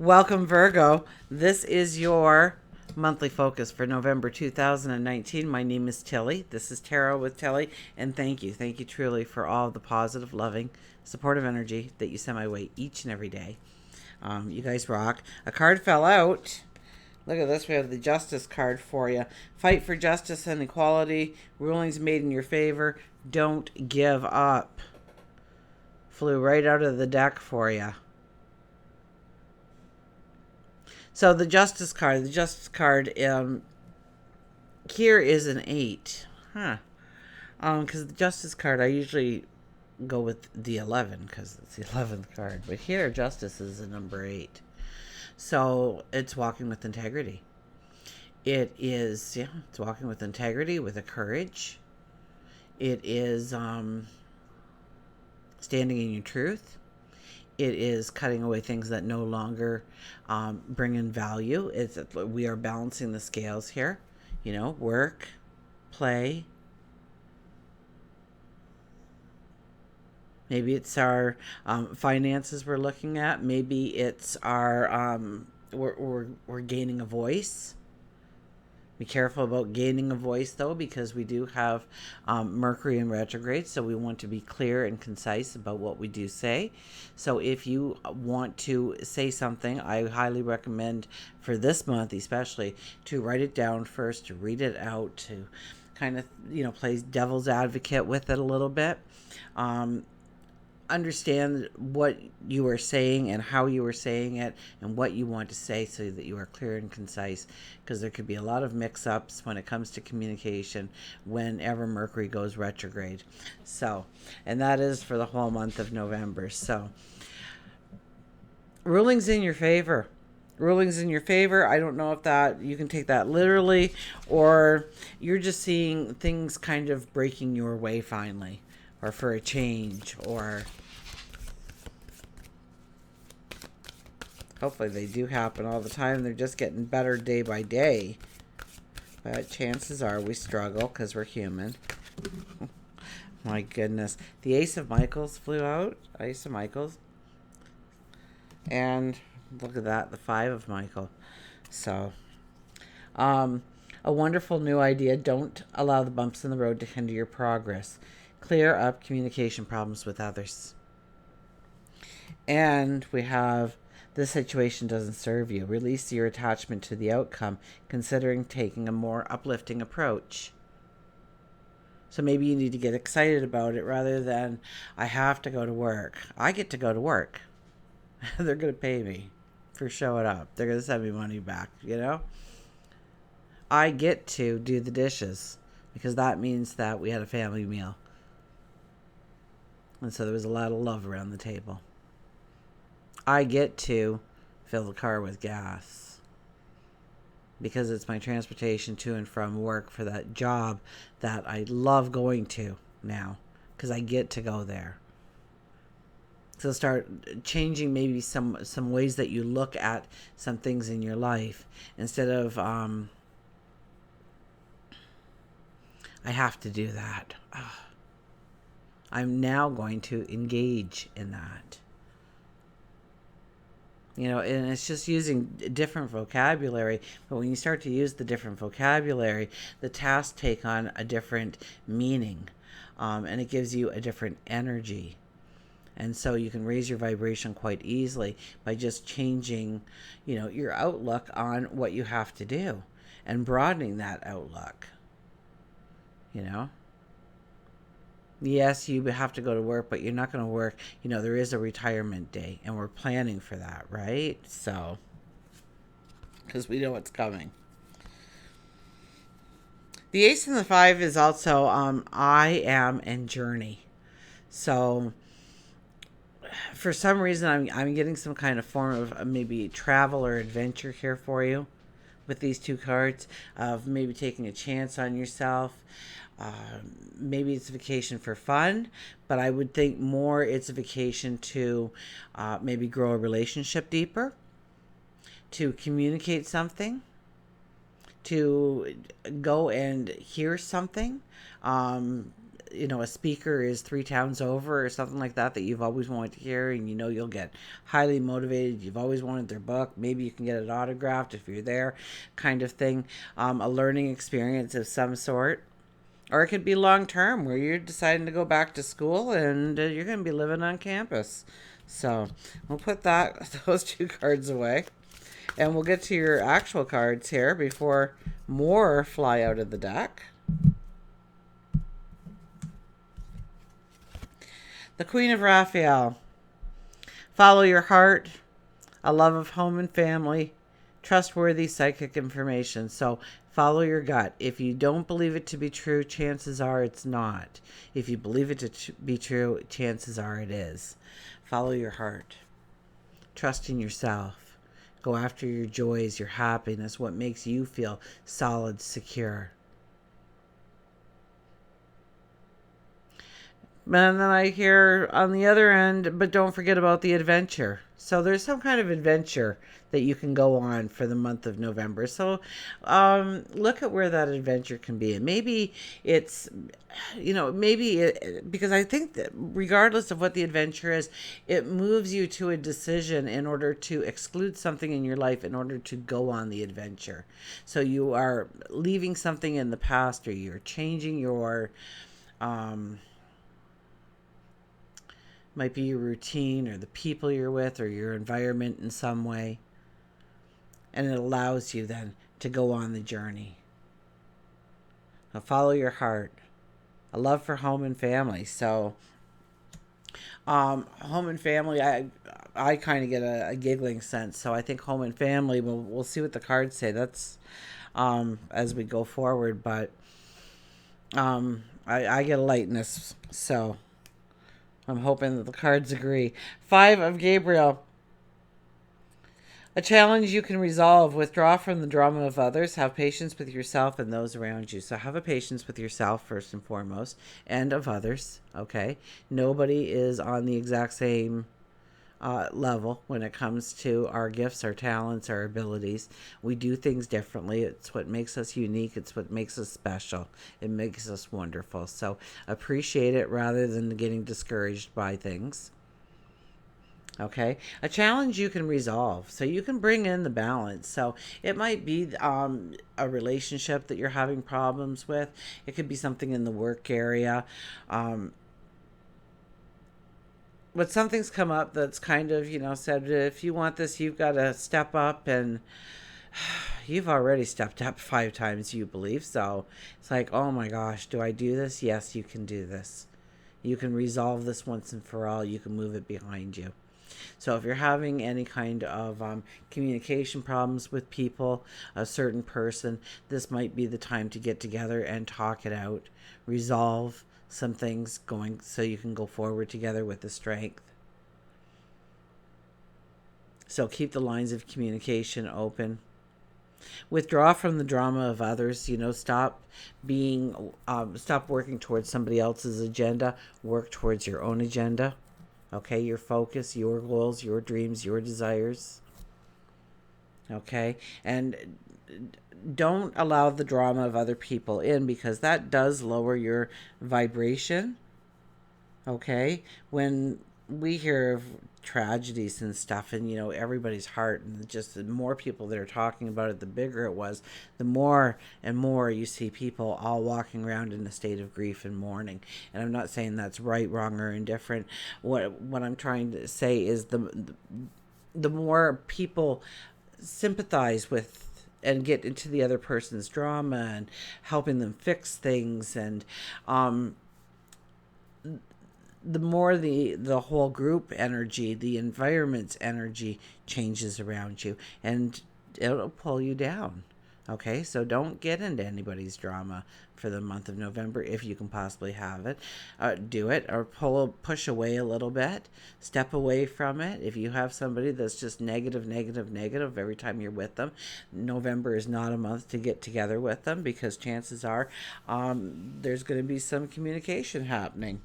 Welcome, Virgo. This is your monthly focus for November 2019. My name is Tilly. This is Tarot with Tilly, and thank you. Thank you truly for all the positive, loving, supportive energy that you send my way each and every day. You guys rock. A card fell out. Look at this. We have the Justice card for you. Fight for justice and equality. Rulings made in your favor. Don't give up. Flew right out of the deck for you. So the Justice card, here is an 8. Because the Justice card, I usually go with the 11 because it's the 11th card. But here, Justice is a number 8. So it's walking with integrity. It's walking with integrity, with a courage. It is standing in your truth. It is cutting away things that no longer bring in value. We are balancing the scales here. Work, play. Maybe it's our finances we're looking at. Maybe it's our we're gaining a voice. Be careful about gaining a voice, though, because we do have Mercury in retrograde, so we want to be clear and concise about what we do say. So if you want to say something, I highly recommend for this month especially to write it down first, to read it out, to kind of, play devil's advocate with it a little bit. Understand what you are saying and how you are saying it and what you want to say so that you are clear and concise, because there could be a lot of mix-ups when it comes to communication whenever Mercury goes retrograde. So, and that is for the whole month of November. So, rulings in your favor. Rulings in your favor. I don't know if that you can take that literally, or you're just seeing things kind of breaking your way finally, or for a change, or hopefully they do happen all the time. They're just getting better day by day. But chances are we struggle because we're human. My goodness. The Ace of Michaels flew out. Ace of Michaels. And look at that, the 5 of Michael. So, a wonderful new idea. Don't allow the bumps in the road to hinder your progress. Clear up communication problems with others. And we have, this situation doesn't serve you. Release your attachment to the outcome, considering taking a more uplifting approach. So maybe you need to get excited about it rather than, I have to go to work. I get to go to work. They're going to pay me for showing up. They're going to send me money back, I get to do the dishes because that means that we had a family meal. And so there was a lot of love around the table. I get to fill the car with gas because it's my transportation to and from work for that job that I love going to now because I get to go there. So start changing maybe some ways that you look at some things in your life instead of I have to do that. I'm now going to engage in that. And it's just using different vocabulary. But when you start to use the different vocabulary, the tasks take on a different meaning. And it gives you a different energy. And so you can raise your vibration quite easily by just changing, your outlook on what you have to do and broadening that outlook. Yes, you have to go to work, but you're not going to work. There is a retirement day, and we're planning for that, right? So, because we know what's coming. The Ace and the 5 is also I am and journey. So, for some reason, I'm getting some kind of form of maybe travel or adventure here for you with these two cards, of maybe taking a chance on yourself. Maybe it's a vacation for fun, but I would think more it's a vacation to maybe grow a relationship deeper, to communicate something, to go and hear something, a speaker is 3 towns over or something like that you've always wanted to hear, and you'll get highly motivated. You've always wanted their book. Maybe you can get it autographed if you're there, kind of thing. A learning experience of some sort. Or it could be long term where you're deciding to go back to school and you're going to be living on campus. So we'll put those 2 cards away. And we'll get to your actual cards here before more fly out of the deck. The Queen of Raphael. Follow your heart, a love of home and family, trustworthy psychic information. So follow your gut. If you don't believe it to be true, chances are it's not. If you believe it to be true, chances are it is. Follow your heart. Trust in yourself. Go after your joys, your happiness, what makes you feel solid, secure. And then I hear on the other end, but don't forget about the adventure. So there's some kind of adventure that you can go on for the month of November. So look at where that adventure can be. And maybe it's, because I think that regardless of what the adventure is, it moves you to a decision in order to exclude something in your life in order to go on the adventure. So you are leaving something in the past, or you're changing your... might be your routine or the people you're with or your environment in some way. And it allows you then to go on the journey. Now follow your heart. A love for home and family. So home and family, I kind of get a giggling sense. So I think home and family, we'll see what the cards say. That's as we go forward. But I get a lightness. So I'm hoping that the cards agree. 5 of Gabriel. A challenge you can resolve. Withdraw from the drama of others. Have patience with yourself and those around you. So have a patience with yourself first and foremost, and of others. Okay? Nobody is on the exact same level when it comes to our gifts, our talents, our abilities. We do things differently. It's what makes us unique. It's what makes us special. It makes us wonderful. So appreciate it rather than getting discouraged by things. Okay, a challenge you can resolve, so you can bring in the balance. So it might be a relationship that you're having problems with. It could be something in the work area. But something's come up that's kind of, said, if you want this, you've got to step up, and you've already stepped up 5 times, you believe. So it's like, oh my gosh, do I do this? Yes, you can do this. You can resolve this once and for all. You can move it behind you. So if you're having any kind of communication problems with people, a certain person, this might be the time to get together and talk it out, resolve some things going so you can go forward together with the strength. So keep the lines of communication open. Withdraw from the drama of others. Stop working towards somebody else's agenda. Work towards your own agenda. Okay, your focus, your goals, your dreams, your desires. Okay, and don't allow the drama of other people in, because that does lower your vibration. Okay, when we hear of tragedies and stuff, and everybody's heart, and just the more people that are talking about it, the bigger it was, the more and more you see people all walking around in a state of grief and mourning. And I'm not saying that's right, wrong, or indifferent. What I'm trying to say is the more people sympathize with and get into the other person's drama and helping them fix things, and the more the whole group energy, the environment's energy changes around you, and it'll pull you down. Okay, so don't get into anybody's drama for the month of November if you can possibly have it. Do it, or push away a little bit. Step away from it. If you have somebody that's just negative every time you're with them, November is not a month to get together with them, because chances are there's going to be some communication happening.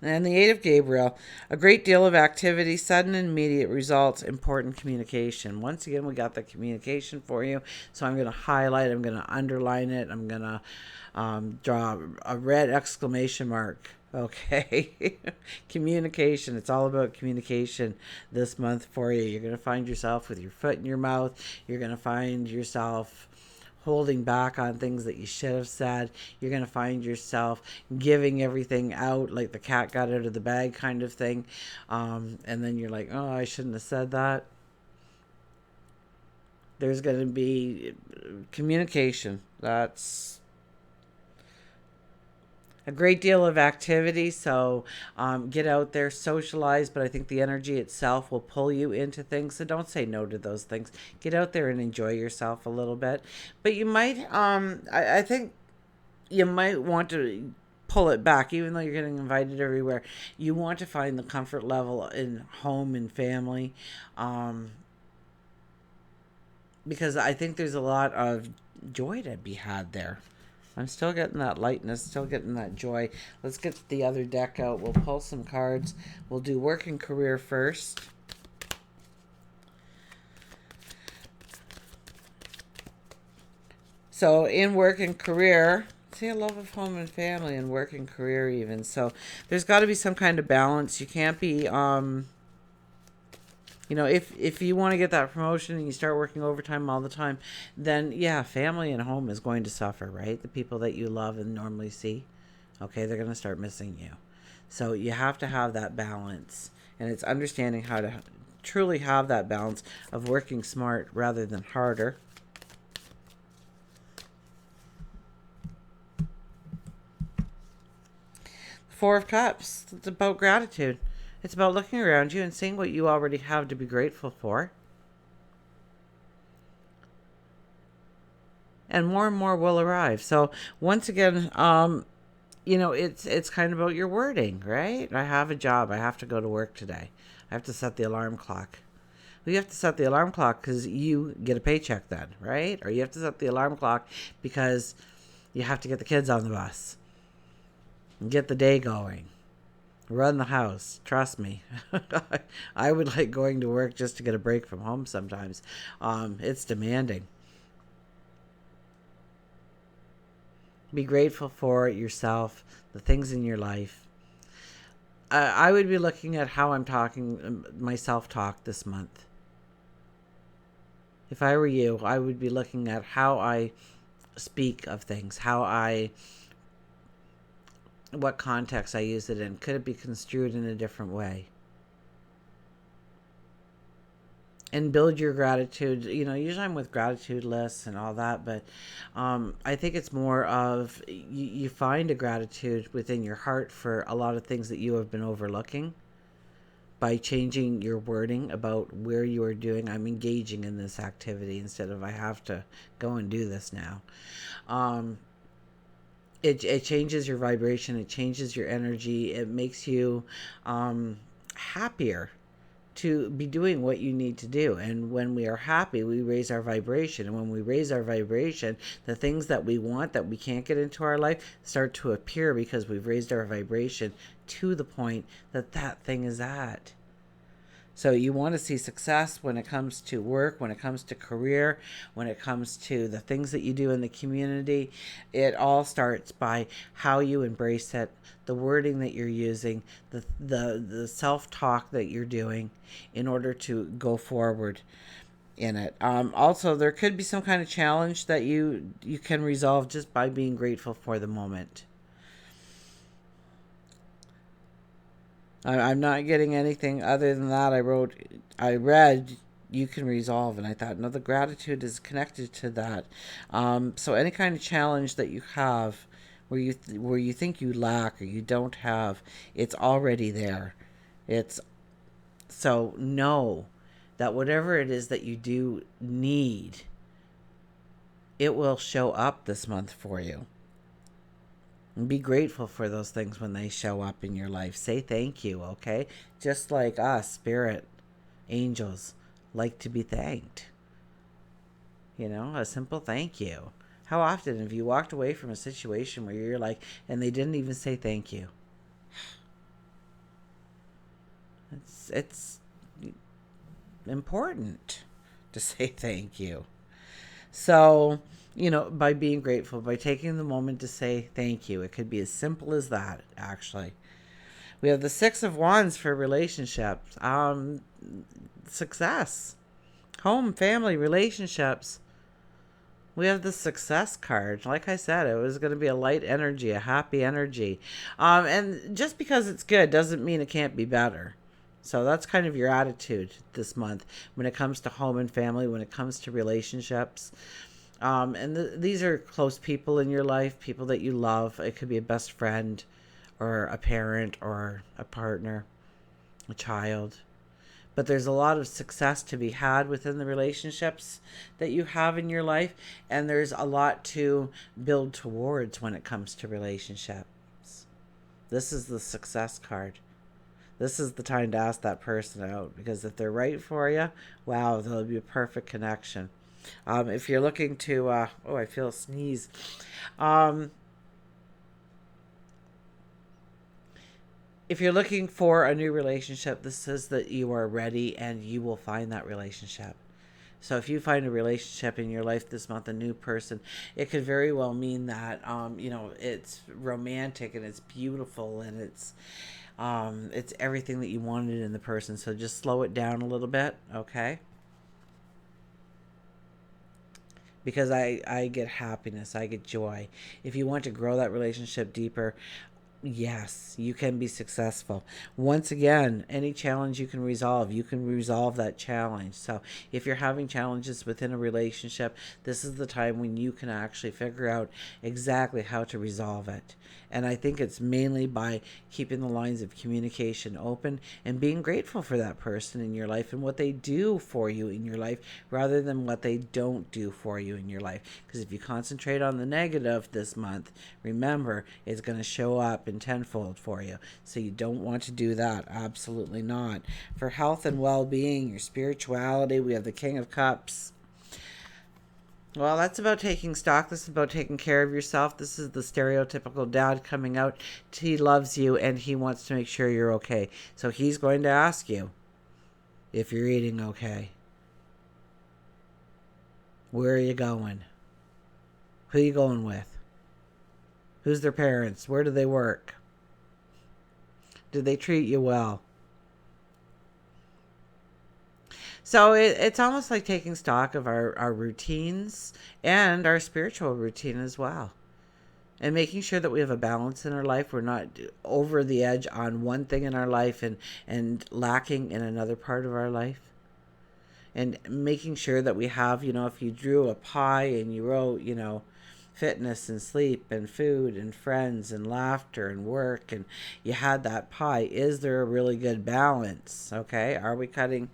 And the Eight of Gabriel, a great deal of activity, sudden and immediate results, important communication. Once again, we got the communication for you. So I'm going to highlight, I'm going to underline it, I'm going to draw a red exclamation mark. Okay. Communication. It's all about communication this month for you. You're going to find yourself with your foot in your mouth. You're going to find yourself holding back on things that you should have said. You're going to find yourself giving everything out like the cat got out of the bag kind of thing. And then you're like, oh, I shouldn't have said that. There's going to be communication. That's a great deal of activity. So get out there, socialize, but I think the energy itself will pull you into things. So don't say no to those things. Get out there and enjoy yourself a little bit. But you might, I think you might want to pull it back, even though you're getting invited everywhere. You want to find the comfort level in home and family. Because I think there's a lot of joy to be had there. I'm still getting that lightness, still getting that joy. Let's get the other deck out. We'll pull some cards. We'll do work and career first. So in work and career, see, a love of home and family and work and career even. So there's got to be some kind of balance. You can't be, if you want to get that promotion and you start working overtime all the time, then yeah, family and home is going to suffer, right? The people that you love and normally see, okay, they're going to start missing you. So you have to have that balance, and it's understanding how to truly have that balance of working smart rather than harder. Four of Cups, it's about gratitude. It's about looking around you and seeing what you already have to be grateful for. And more will arrive. So once again, it's kind of about your wording, right? I have a job. I have to go to work today. I have to set the alarm clock. Well, you have to set the alarm clock because you get a paycheck then, right? Or you have to set the alarm clock because you have to get the kids on the bus and get the day going. Run the house. Trust me. I would like going to work just to get a break from home sometimes. It's demanding. Be grateful for yourself, the things in your life. I would be looking at how I'm talking, my self-talk this month. If I were you, I would be looking at how I speak of things, what context I use it in. Could it be construed in a different way? And build your gratitude. Usually I'm with gratitude lists and all that, but I think it's more of you find a gratitude within your heart for a lot of things that you have been overlooking by changing your wording about where you are doing. I'm engaging in this activity instead of I have to go and do this now. It changes your vibration. It changes your energy. It makes you happier to be doing what you need to do. And when we are happy, we raise our vibration. And when we raise our vibration, the things that we want that we can't get into our life start to appear because we've raised our vibration to the point that thing is at. So you want to see success when it comes to work, when it comes to career, when it comes to the things that you do in the community. It all starts by how you embrace it, the wording that you're using, the self-talk that you're doing in order to go forward in it. Also, there could be some kind of challenge that you can resolve just by being grateful for the moment. I'm not getting anything other than that. I read you can resolve, and I thought, no, the gratitude is connected to that. So any kind of challenge that you have where you think you lack or you don't have, it's already there. It's so know that whatever it is that you do need, it will show up this month for you. And be grateful for those things when they show up in your life. Say thank you, okay? Just like us, spirit, angels, like to be thanked. A simple thank you. How often have you walked away from a situation where you're like, and they didn't even say thank you? It's important to say thank you. So, by being grateful, by taking the moment to say thank you, it could be as simple as that, actually. We have the Six of Wands for relationships, success, home, family, relationships. We have the success card. Like I said, it was going to be a light energy, a happy energy. And just because it's good doesn't mean it can't be better. So that's kind of your attitude this month when it comes to home and family, when it comes to relationships. And these are close people in your life, people that you love. It could be a best friend or a parent or a partner, a child. But there's a lot of success to be had within the relationships that you have in your life, and there's a lot to build towards when it comes to relationships. This is the success card. This is the time to ask that person out, because if they're right for you, wow, there'll be a perfect connection. If you're looking to, I feel a sneeze. If you're looking for a new relationship, this says that you are ready and you will find that relationship. So if you find a relationship in your life this month, a new person, it could very well mean that, it's romantic and it's beautiful and it's everything that you wanted in the person. So just slow it down a little bit, okay? Because I get happiness, I get joy. If you want to grow that relationship deeper, yes, you can be successful. Once again, any challenge you can resolve that challenge. So if you're having challenges within a relationship, this is the time when you can actually figure out exactly how to resolve it. And I think it's mainly by keeping the lines of communication open and being grateful for that person in your life and what they do for you in your life rather than what they don't do for you in your life. Because if you concentrate on the negative this month, remember, it's going to show up in tenfold for you. So you don't want to do that. Absolutely not. For health and well-being, your spirituality, we have the King of Cups. Well, that's about taking stock. This is about taking care of yourself. This is the stereotypical dad coming out. He loves you and he wants to make sure you're okay. So he's going to ask you if you're eating okay. Where are you going? Who are you going with? Who's their parents? Where do they work? Do they treat you well? So it's almost like taking stock of our routines and our spiritual routine as well. And making sure that we have a balance in our life. We're not over the edge on one thing in our life and lacking in another part of our life. And making sure that we have, if you drew a pie and you wrote, fitness and sleep and food and friends and laughter and work, and you had that pie, is there a really good balance? Okay, are we cutting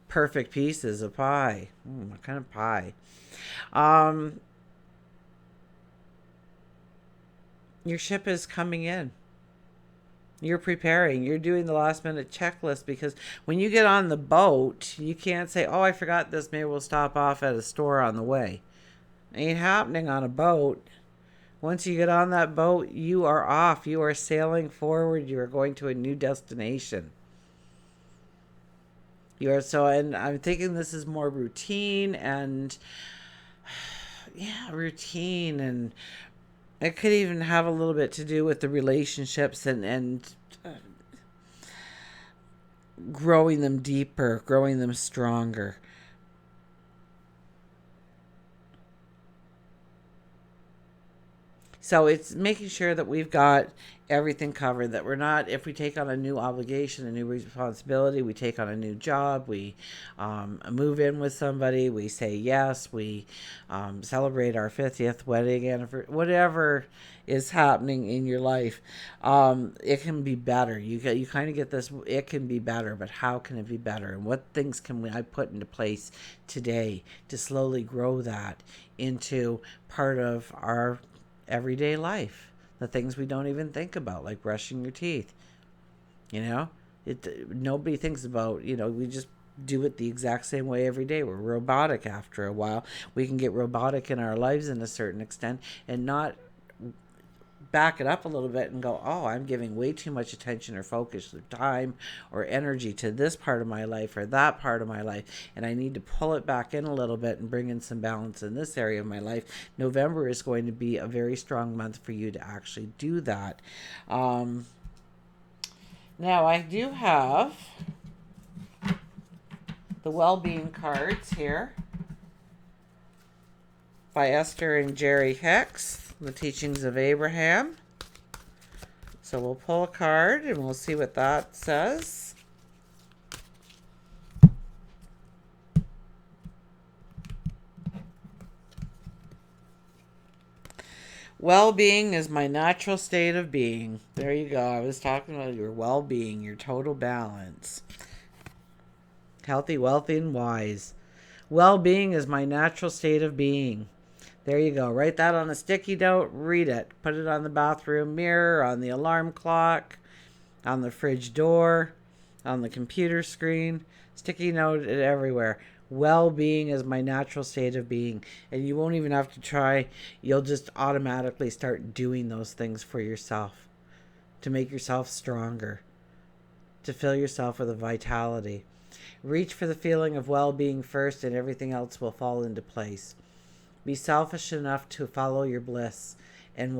perfect pieces of pie? What kind of pie? Your ship is coming in. You're preparing. You're doing the last minute checklist, because when you get on the boat, you can't say, oh, I forgot this. Maybe we'll stop off at a store on the way. It ain't happening on a boat. Once you get on that boat, you are off. You are sailing forward. You are going to a new destination. And I'm thinking this is more routine and, routine, and it could even have a little bit to do with the relationships and growing them deeper, growing them stronger. So it's making sure that we've got everything covered, that we're not, if we take on a new obligation, a new responsibility, we take on a new job, we move in with somebody, we say yes, we celebrate our 50th wedding anniversary, whatever is happening in your life, it can be better. You kind of get this, it can be better, but how can it be better? And what things can I put into place today to slowly grow that into part of our everyday life, the things we don't even think about, like brushing your teeth. Nobody thinks about, we just do it the exact same way every day. We're robotic after a while. We can get robotic in our lives in a certain extent and not back it up a little bit and go, oh, I'm giving way too much attention or focus or time or energy to this part of my life or that part of my life, and I need to pull it back in a little bit and bring in some balance in this area of my life, November is going to be a very strong month for you to actually do that. Now, I do have the well-being cards here by Esther and Jerry Hicks, The Teachings of Abraham. So we'll pull a card and we'll see what that says. Well-being is my natural state of being. There you go. I was talking about your well-being, your total balance. Healthy, wealthy, and wise. Well-being is my natural state of being. There you go. Write that on a sticky note. Read it. Put it on the bathroom mirror, on the alarm clock, on the fridge door, on the computer screen. Sticky note it everywhere. Well-being is my natural state of being. And you won't even have to try. You'll just automatically start doing those things for yourself to make yourself stronger, to fill yourself with a vitality. Reach for the feeling of well-being first, and everything else will fall into place. Be selfish enough to follow your bliss, and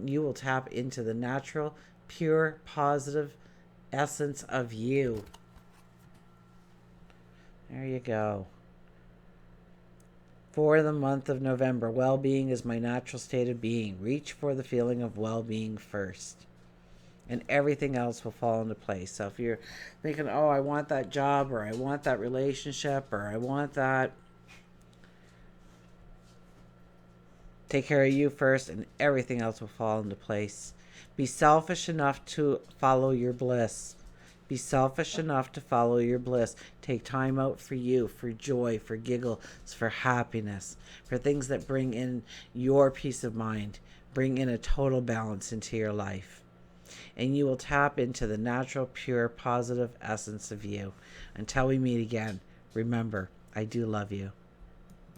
you will tap into the natural, pure, positive essence of you. There you go. For the month of November, well-being is my natural state of being. Reach for the feeling of well-being first, and everything else will fall into place. So if you're thinking, oh, I want that job, or I want that relationship, or I want that, take care of you first, and everything else will fall into place. Be selfish enough to follow your bliss. Be selfish enough to follow your bliss. Take time out for you, for joy, for giggles, for happiness, for things that bring in your peace of mind, bring in a total balance into your life. And you will tap into the natural, pure, positive essence of you. Until we meet again, remember, I do love you.